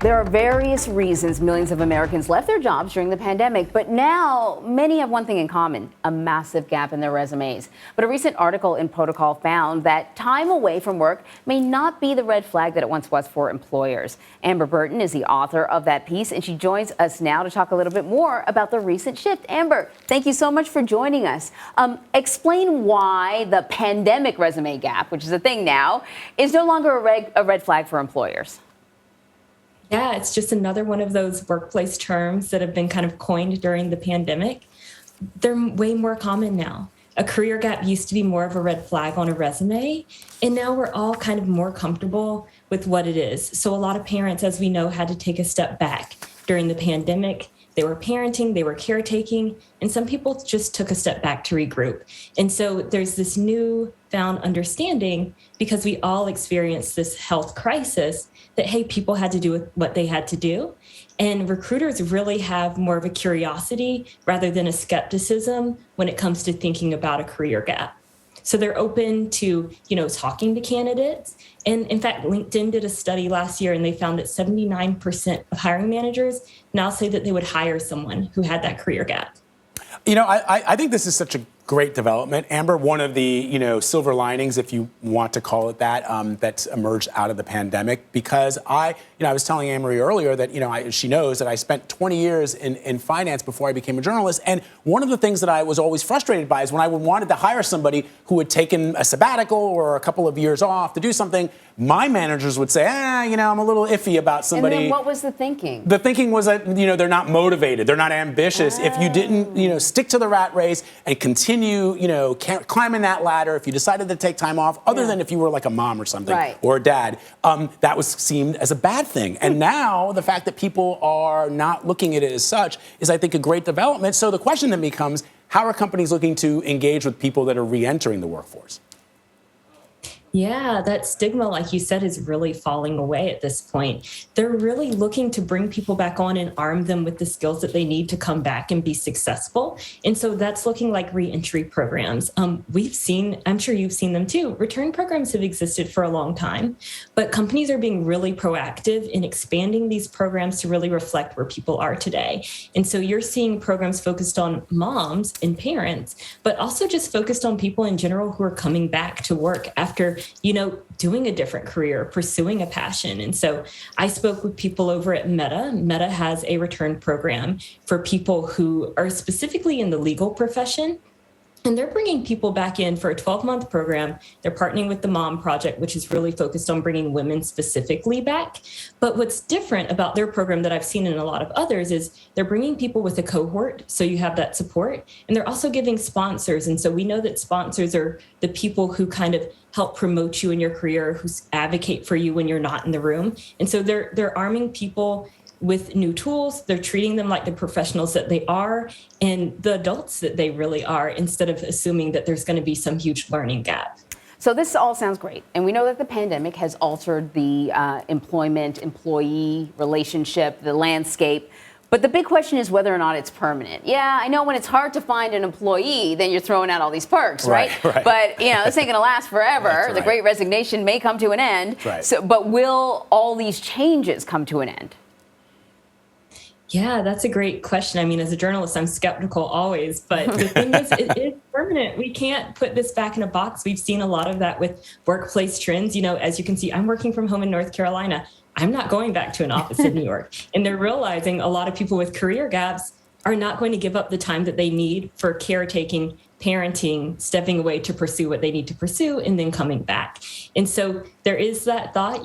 There are various reasons millions of Americans left their jobs during the pandemic, but now many have one thing in common, a massive gap in their resumes. But a recent article in Protocol found that time away from work may not be the red flag that it once was for employers. Amber Burton is the author of that piece, and she joins us now to talk a little bit more about the recent shift. Amber, thank you so much for joining us. Explain why the pandemic resume gap, which is a thing now, is no longer a red flag for employers. Yeah, it's just another one of those workplace terms that have been kind of coined during the pandemic. They're way more common now. A career gap used to be more of a red flag on a resume, and now we're all kind of more comfortable with what it is. So a lot of parents, as we know, had to take a step back during the pandemic. They were parenting, they were caretaking, and some people just took a step back to regroup. And so there's this newfound understanding, because we all experienced this health crisis, that, hey, people had to do what they had to do. And recruiters really have more of a curiosity rather than a skepticism when it comes to thinking about a career gap. So they're open to, talking to candidates. And in fact, LinkedIn did a study last year, and they found that 79% of hiring managers now say that they would hire someone who had that career gap. I think this is such a great development, Amber. One of the, silver linings, if you want to call it that, that's emerged out of the pandemic. Because I was telling Anne-Marie earlier that, she knows that I spent 20 years in finance before I became a journalist. And one of the things that I was always frustrated by is when I wanted to hire somebody who had taken a sabbatical or a couple of years off to do something, my managers would say, I'm a little iffy about somebody. And then what was the thinking? The thinking was that, they're not motivated. They're not ambitious. If you didn't, stick to the rat race and continue, climbing that ladder, if you decided to take time off, other than if you were like a mom or something, or a dad, that was seen as a bad thing. And now the fact that people are not looking at it as such is, I think, a great development. So the question then becomes, how are companies looking to engage with people that are re-entering the workforce? Yeah, that stigma, like you said, is really falling away at this point. They're really looking to bring people back on and arm them with the skills that they need to come back and be successful. And so that's looking like reentry programs. We've seen, I'm sure you've seen them too, return programs have existed for a long time, but companies are being really proactive in expanding these programs to really reflect where people are today. And so you're seeing programs focused on moms and parents, but also just focused on people in general who are coming back to work after doing a different career, pursuing a passion. And so I spoke with people over at Meta. Meta has a return program for people who are specifically in the legal profession. And they're bringing people back in for a 12-month program. They're partnering with the Mom Project, which is really focused on bringing women specifically back. But what's different about their program that I've seen in a lot of others is they're bringing people with a cohort, so you have that support. And they're also giving sponsors. And so we know that sponsors are the people who kind of help promote you in your career, who advocate for you when you're not in the room. And so they're arming people with new tools. They're treating them like the professionals that they are and the adults that they really are, instead of assuming that there's going to be some huge learning gap. So this all sounds great. And we know that the pandemic has altered the employee relationship, the landscape. But the big question is whether or not it's permanent. Yeah, I know when it's hard to find an employee, then you're throwing out all these perks, right? But, this ain't going to last forever. The Great Resignation may come to an end. But will all these changes come to an end? Yeah, that's a great question. I mean, as a journalist, I'm skeptical always, but the thing is, it is permanent. We can't put this back in a box. We've seen a lot of that with workplace trends. As you can see, I'm working from home in North Carolina. I'm not going back to an office in New York. And they're realizing a lot of people with career gaps are not going to give up the time that they need for caretaking, parenting, stepping away to pursue what they need to pursue, and then coming back. And so there is that thought,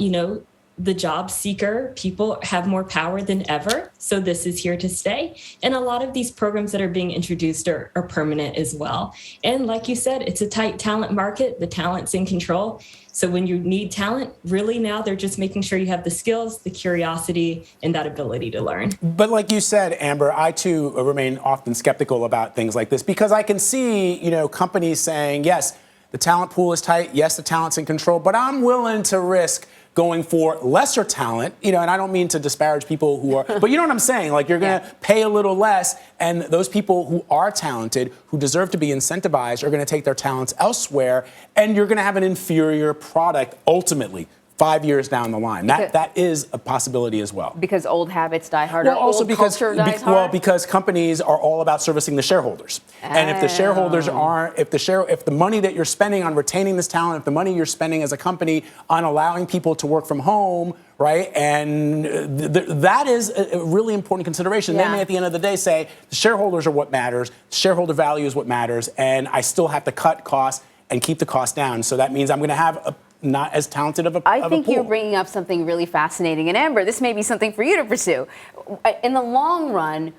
the job seeker, people have more power than ever. So this is here to stay. And a lot of these programs that are being introduced are permanent as well. And like you said, it's a tight talent market. The talent's in control. So when you need talent, really now they're just making sure you have the skills, the curiosity, and that ability to learn. But like you said, Amber, I too remain often skeptical about things like this, because I can see, companies saying, yes, the talent pool is tight. Yes, the talent's in control, but I'm willing to risk going for lesser talent, and I don't mean to disparage people who are, but you know what I'm saying? Like, you're going to pay a little less, and those people who are talented, who deserve to be incentivized, are going to take their talents elsewhere, and you're going to have an inferior product ultimately. 5 years down the line. Because- That is a possibility as well. Because old habits die hard. Well, or also old because culture dies hard. because companies are all about servicing the shareholders, and if the shareholders aren't, if the money that you're spending on retaining this talent, if the money you're spending as a company on allowing people to work from home, right, and that is a really important consideration. Yeah. They may at the end of the day say the shareholders are what matters, shareholder value is what matters, and I still have to cut costs and keep the costs down. So that means I'm going to have not as talented of a I think pool. you're bringing up something really fascinating. And Amber, this may be something for you to pursue. In the long run,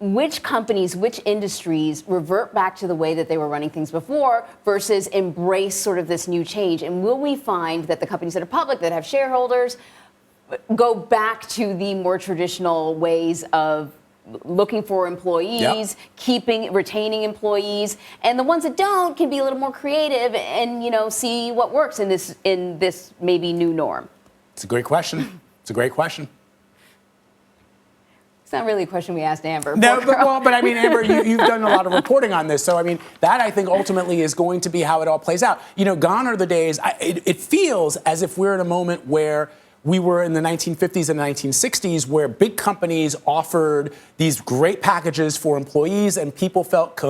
which companies, which industries revert back to the way that they were running things before versus embrace sort of this new change? And will we find that the companies that are public, that have shareholders, go back to the more traditional ways of looking for employees, retaining employees, and the ones that don't can be a little more creative and, see what works in this maybe new norm? It's a great question. It's a great question. It's not really a question we asked Amber. No, but I mean, Amber, you've done a lot of reporting on this. So, I mean, that I think ultimately is going to be how it all plays out. Gone are the days, it feels as if we're in a moment where we were in the 1950s and 1960s where big companies offered these great packages for employees and people felt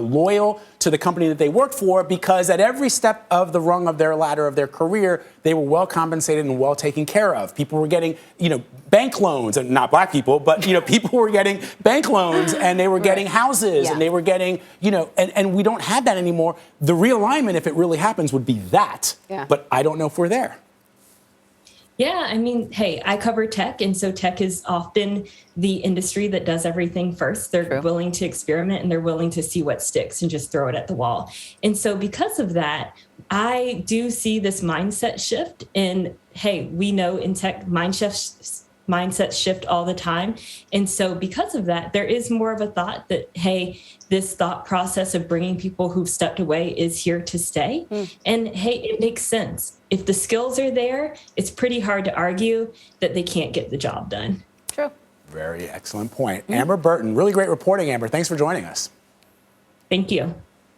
loyal to the company that they worked for because at every step of the rung of their ladder of their career, they were well compensated and well taken care of. People were getting, bank loans, and not black people, but, people were getting bank loans and they were getting houses and they were getting, and we don't have that anymore. The realignment, if it really happens, would be that. Yeah. But I don't know if we're there. Yeah, I mean, hey, I cover tech, and so tech is often the industry that does everything first. They're willing to experiment and they're willing to see what sticks and just throw it at the wall. And so because of that, I do see this mindset shift. And hey, we know in tech, mindsets shift all the time. And so because of that, there is more of a thought that, hey, this thought process of bringing people who've stepped away is here to stay. And hey, it makes sense. If the skills are there, it's pretty hard to argue that they can't get the job done. True. Very excellent point. Amber Burton, really great reporting, Amber. Thanks for joining us. Thank you.